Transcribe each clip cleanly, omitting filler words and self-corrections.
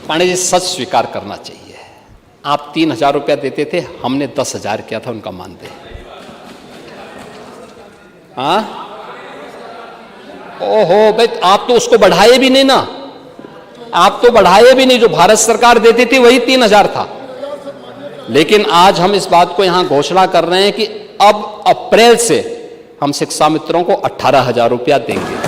पांडे जी, सच स्वीकार करना चाहिए। आप 3,000 रुपया देते थे, हमने 10,000 किया था उनका मानदेय। हाँ, ओहो भाई, आप तो उसको बढ़ाए भी नहीं ना, आप तो बढ़ाए भी नहीं। जो भारत सरकार देती थी वही 3,000 था। लेकिन आज हम इस बात को यहां घोषणा कर रहे हैं कि अब अप्रैल से हम शिक्षा मित्रों को 18,000 रुपया देंगे।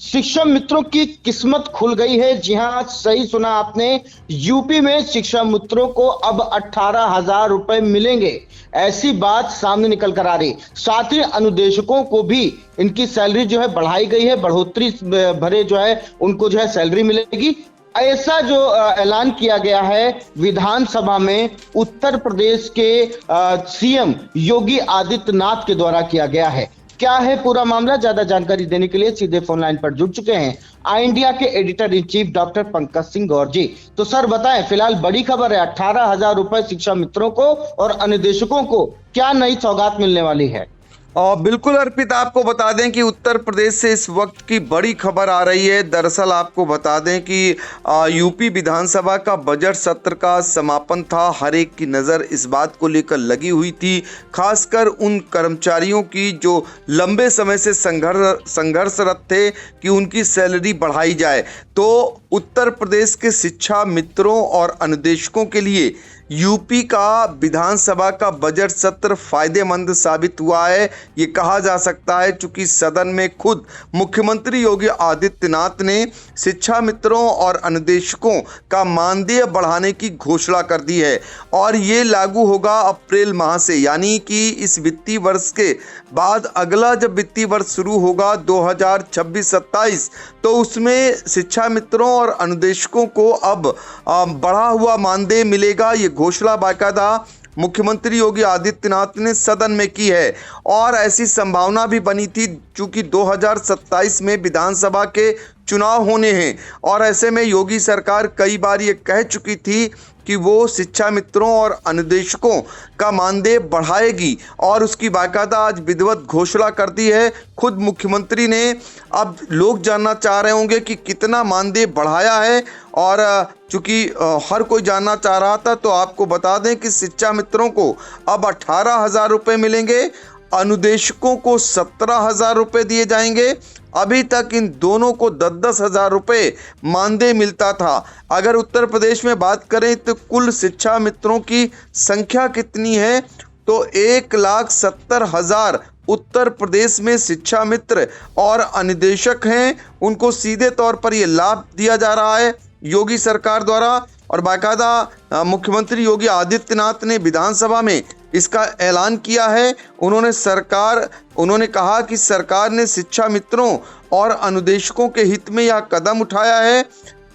शिक्षा मित्रों की किस्मत खुल गई है। जी हां, सही सुना आपने। यूपी में शिक्षा मित्रों को अब 18,000 रुपए मिलेंगे, ऐसी बात सामने निकल कर आ रही। साथ ही अनुदेशकों को भी इनकी सैलरी जो है बढ़ाई गई है, बढ़ोतरी भरे जो है उनको जो है सैलरी मिलेगी। ऐसा जो ऐलान किया गया है विधानसभा में उत्तर प्रदेश के सीएम योगी आदित्यनाथ के द्वारा किया गया है। क्या है पूरा मामला, ज्यादा जानकारी देने के लिए सीधे फोन लाइन पर जुड़ चुके हैं आई इंडिया के editor in chief doctor Pankaj Singh Gaur ji. तो सर बताएं, फिलहाल बड़ी खबर है, 18,000 रुपए शिक्षा मित्रों को और अनुदेशकों को क्या नई सौगात मिलने वाली है? बिल्कुल अर्पित, आपको बता दें कि उत्तर प्रदेश से इस वक्त की बड़ी खबर आ रही है। दरअसल आपको बता दें कि यूपी विधानसभा का बजट सत्र का समापन था। हर एक की नज़र इस बात को लेकर लगी हुई थी, खासकर उन कर्मचारियों की जो लंबे समय से संघर्षरत थे कि उनकी सैलरी बढ़ाई जाए। तो उत्तर प्रदेश के शिक्षा मित्रों और अनुदेशकों के लिए यूपी का विधानसभा का बजट सत्र फायदेमंद साबित हुआ है, ये कहा जा सकता है, चूंकि सदन में खुद मुख्यमंत्री योगी आदित्यनाथ ने शिक्षा मित्रों और अनुदेशकों का मानदेय बढ़ाने की घोषणा कर दी है और ये लागू होगा अप्रैल माह से, यानी कि इस वित्तीय वर्ष के बाद अगला जब वित्तीय वर्ष शुरू होगा 2026-27, तो उसमें शिक्षा मित्रों और अनुदेशकों को अब बढ़ा हुआ मानदेय मिलेगा। ये घोषणा बाकायदा मुख्यमंत्री योगी आदित्यनाथ ने सदन में की है और ऐसी संभावना भी बनी थी चूंकि 2027 में विधानसभा के चुनाव होने हैं और ऐसे में योगी सरकार कई बार ये कह चुकी थी कि वो शिक्षा मित्रों और अनुदेशकों का मानदेय बढ़ाएगी और उसकी बाकायदा आज विधिवत घोषणा कर दी है खुद मुख्यमंत्री ने। अब लोग जानना चाह रहे होंगे कि कितना मानदेय बढ़ाया है और चूंकि हर कोई जानना चाह रहा था, तो आपको बता दें कि शिक्षा मित्रों को अब 18,000 रुपये मिलेंगे, अनुदेशकों को 17,000 रुपये दिए जाएंगे। अभी तक इन दोनों को 10,000 रुपये मानदेय मिलता था। अगर उत्तर प्रदेश में बात करें तो कुल शिक्षा मित्रों की संख्या कितनी है, तो 1,70,000 उत्तर प्रदेश में शिक्षा मित्र और अनुदेशक हैं। उनको सीधे तौर पर ये लाभ दिया जा रहा है योगी सरकार द्वारा और बाकायदा मुख्यमंत्री योगी आदित्यनाथ ने विधानसभा में इसका ऐलान किया है। उन्होंने कहा कि सरकार ने शिक्षा मित्रों और अनुदेशकों के हित में यह कदम उठाया है।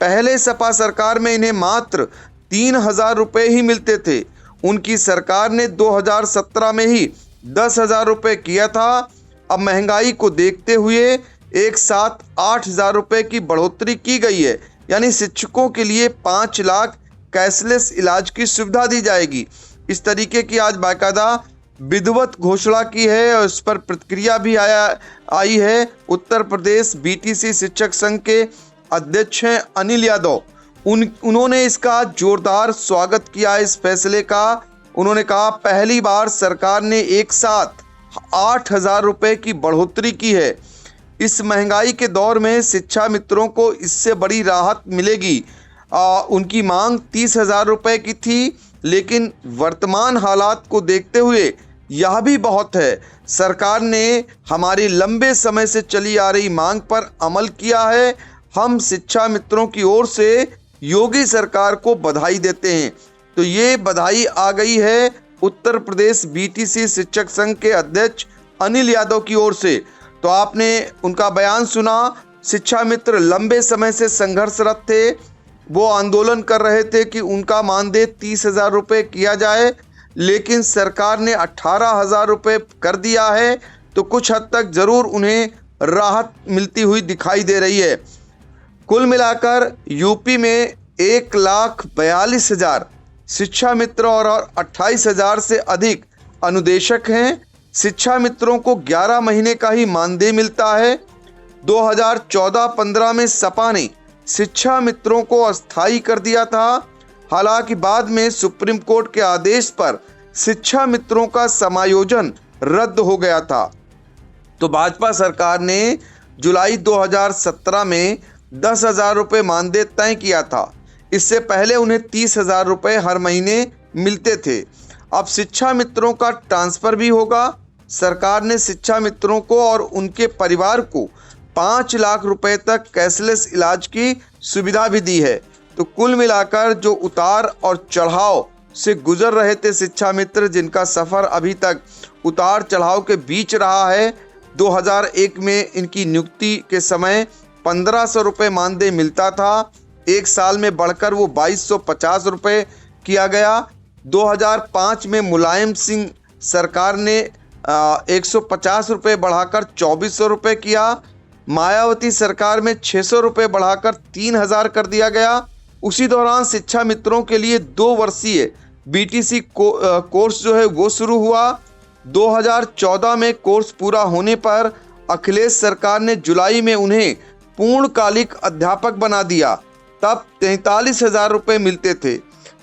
पहले सपा सरकार में इन्हें मात्र 3,000 रुपये ही मिलते थे, उनकी सरकार ने 2017 में ही 10,000 रुपये किया था। अब महंगाई को देखते हुए एक साथ 8,000 रुपये की बढ़ोतरी की गई है, यानी शिक्षकों के लिए 5 लाख कैशलेस इलाज की सुविधा दी जाएगी। इस तरीके की आज बाकायदा विधिवत घोषणा की है और इस पर प्रतिक्रिया भी आई है। उत्तर प्रदेश बीटीसी शिक्षक संघ के अध्यक्ष हैं अनिल यादव, उन्होंने इसका जोरदार स्वागत किया इस फैसले का। उन्होंने कहा पहली बार सरकार ने एक साथ 8,000 रुपये की बढ़ोतरी की है। इस महंगाई के दौर में शिक्षा मित्रों को इससे बड़ी राहत मिलेगी। उनकी मांग 30,000 रुपये की थी, लेकिन वर्तमान हालात को देखते हुए यह भी बहुत है। सरकार ने हमारी लंबे समय से चली आ रही मांग पर अमल किया है। हम शिक्षा मित्रों की ओर से योगी सरकार को बधाई देते हैं। तो ये बधाई आ गई है उत्तर प्रदेश बीटीसी शिक्षक संघ के अध्यक्ष अनिल यादव की ओर से। तो आपने उनका बयान सुना। शिक्षा मित्र लंबे समय से संघर्षरत थे, वो आंदोलन कर रहे थे कि उनका मानदेय 30,000 रुपये किया जाए, लेकिन सरकार ने 18,000 रुपये कर दिया है। तो कुछ हद तक ज़रूर उन्हें राहत मिलती हुई दिखाई दे रही है। कुल मिलाकर यूपी में 1,42,000 शिक्षा मित्र और 28,000 से अधिक अनुदेशक हैं। शिक्षा मित्रों को 11 महीने का ही मानदेय मिलता है। 2014-15 में सपा ने शिक्षा मित्रों को अस्थायी कर दिया था। हालांकि बाद में सुप्रीम कोर्ट के आदेश पर शिक्षा मित्रों का समायोजन रद्द हो गया था। तो भाजपा सरकार ने जुलाई 2017 में 10,000 रुपये मानदेय तय किया था। इससे पहले उन्हें 30,000 रुपये हर महीने मिलते थे। अब शिक्षा मित्रों का ट्रांसफर भी होगा। सरकार ने शिक्षा मित्रों को और उनके परिवार को 5 लाख रुपए तक कैशलेस इलाज की सुविधा भी दी है। तो कुल मिलाकर जो उतार और चढ़ाव से गुजर रहे थे शिक्षा मित्र, जिनका सफ़र अभी तक उतार चढ़ाव के बीच रहा है। 2001 में इनकी नियुक्ति के समय 1,500 रुपये मानदेय मिलता था। एक साल में बढ़कर वो 2,250 रुपये किया गया। 2005 में मुलायम सिंह सरकार ने 150 रुपये बढ़ाकर 2,400 रुपये किया। मायावती सरकार में 600 रुपये बढ़ाकर 3,000 कर दिया गया। उसी दौरान शिक्षा मित्रों के लिए 2 वर्षीय बीटीसी कोर्स जो है वो शुरू हुआ। 2014 में कोर्स पूरा होने पर अखिलेश सरकार ने जुलाई में उन्हें पूर्णकालिक अध्यापक बना दिया। तब 43,000 रुपये मिलते थे,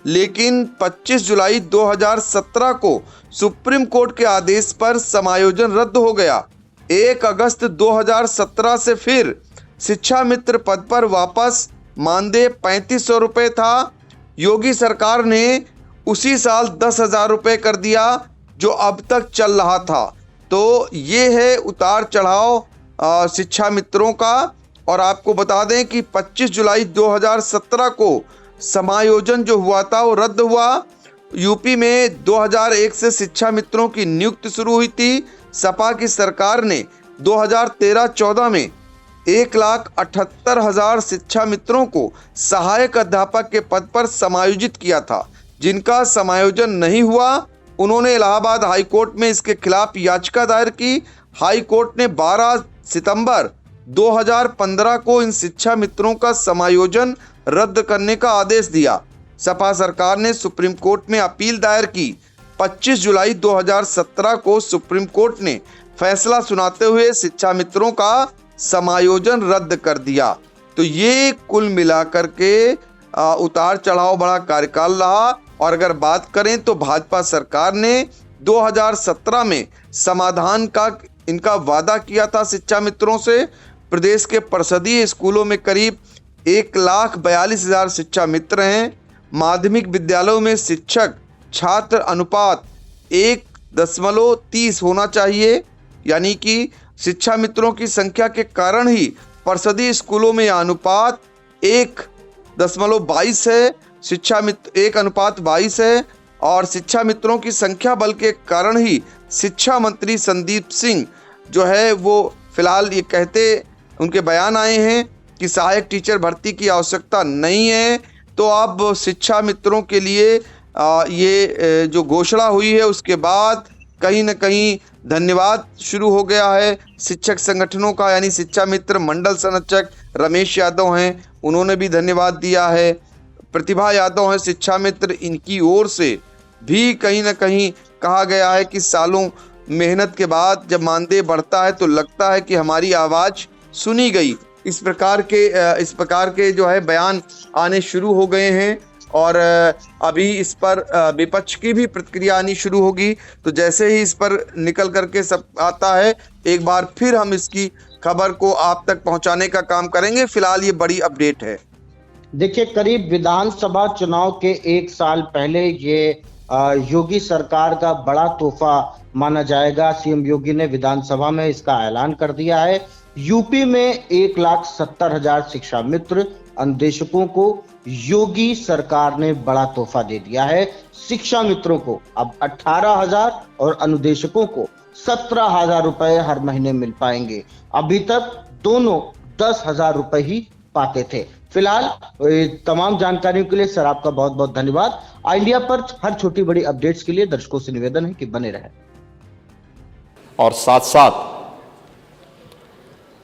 लेकिन 25 जुलाई 2017 को सुप्रीम कोर्ट के आदेश पर समायोजन रद्द हो गया। 1 अगस्त 2017 से फिर शिक्षा मित्र पद पर वापस मानदेय 3,500 रुपये था। योगी सरकार ने उसी साल 10,000 रुपये कर दिया, जो अब तक चल रहा था। तो ये है उतार चढ़ाव शिक्षा मित्रों का। और आपको बता दें कि 25 जुलाई 2017 को समायोजन जो हुआ था वो रद्द हुआ। यूपी में 2001 से शिक्षा मित्रों की नियुक्ति शुरू हुई थी। सपा की सरकार ने 2013-14 में 1,78,000 शिक्षा मित्रों को सहायक अध्यापक के पद पर समायोजित किया था। जिनका समायोजन नहीं हुआ, उन्होंने इलाहाबाद हाई कोर्ट में इसके खिलाफ याचिका दायर की। हाई कोर्ट ने 12 सितंबर 2015 को इन शिक्षा मित्रों का समायोजन रद्द करने का आदेश दिया। सपा सरकार ने सुप्रीम कोर्ट में अपील दायर की। 25 जुलाई 2017 को सुप्रीम कोर्ट ने फैसला सुनाते हुए शिक्षा मित्रों का समायोजन रद्द कर दिया। तो ये कुल मिलाकर के उतार चढ़ाव बड़ा कार्यकाल रहा। और अगर बात करें तो भाजपा सरकार ने 2017 में समाधान का इनका वादा किया था शिक्षा मित्रों से। प्रदेश के परिषदीय स्कूलों में करीब 1,42,000 शिक्षा मित्र हैं। माध्यमिक विद्यालयों में शिक्षक छात्र अनुपात 1.30 होना चाहिए, यानी कि शिक्षा मित्रों की संख्या के कारण ही परिषदीय स्कूलों में यह अनुपात 1.22 है। शिक्षा मित्र 1:22 है। और शिक्षा मित्रों की संख्या बल के कारण ही शिक्षा मंत्री संदीप सिंह जो है वो फिलहाल ये कहते उनके बयान आए हैं कि सहायक टीचर भर्ती की आवश्यकता नहीं है। तो अब शिक्षा मित्रों के लिए ये जो घोषणा हुई है उसके बाद कहीं न कहीं धन्यवाद शुरू हो गया है शिक्षक संगठनों का। यानी शिक्षा मित्र मंडल संरक्षक रमेश यादव हैं, उन्होंने भी धन्यवाद दिया है। प्रतिभा यादव हैं शिक्षा मित्र, इनकी ओर से भी कहीं न कहीं कहा गया है कि सालों मेहनत के बाद जब मानदेय बढ़ता है तो लगता है कि हमारी आवाज़ सुनी गई। इस प्रकार के जो है बयान आने शुरू हो गए हैं। और अभी इस पर विपक्ष की भी प्रतिक्रिया आनी शुरू होगी। तो जैसे ही इस पर निकल करके सब आता है, एक बार फिर हम इसकी खबर को आप तक पहुंचाने का काम करेंगे। फिलहाल ये बड़ी अपडेट है। देखिए, करीब विधानसभा चुनाव के 1 साल पहले ये योगी सरकार का बड़ा तोहफा माना जाएगा। सीएम योगी ने विधानसभा में इसका ऐलान कर दिया है। यूपी में 1,70,000 शिक्षा मित्र अनुदेशकों को योगी सरकार ने बड़ा तोहफा दे दिया है। शिक्षा मित्रों को अब 18,000 और अनुदेशकों को 17,000 रुपए हर महीने मिल पाएंगे। अभी तक दोनों 10,000 रुपए ही पाते थे। फिलहाल तमाम जानकारियों के लिए सर आपका बहुत बहुत धन्यवाद। इंडिया पर हर छोटी बड़ी अपडेट्स के लिए दर्शकों से निवेदन है कि बने रहें। और साथ साथ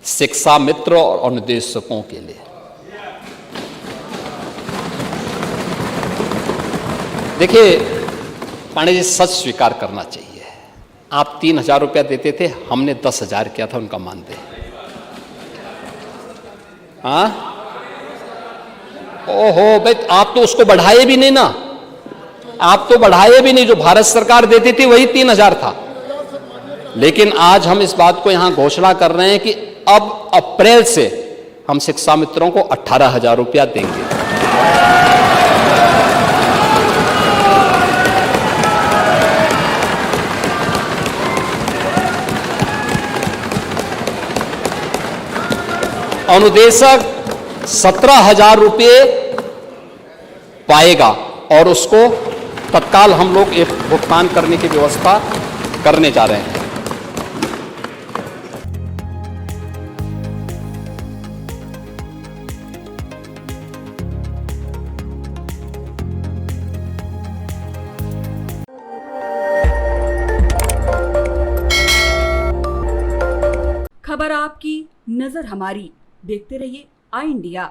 शिक्षा मित्र और अनुदेशकों के लिए देखिए पांडे जी, सच स्वीकार करना चाहिए। आप 3,000 रुपया देते थे, हमने 10,000 किया था, उनका मानदेय। हाँ, ओहो भाई, आप तो उसको बढ़ाए भी नहीं ना, आप तो बढ़ाए भी नहीं। जो भारत सरकार देती थी वही 3,000 था। लेकिन आज हम इस बात को यहां घोषणा कर रहे हैं कि अब अप्रैल से हम शिक्षा मित्रों को 18,000 रुपया देंगे। अनुदेशक 17,000 रुपये पाएगा और उसको तत्काल हम लोग एक भुगतान करने की व्यवस्था करने जा रहे हैं। खबर आपकी, नजर हमारी। देखते रहिए आई इंडिया।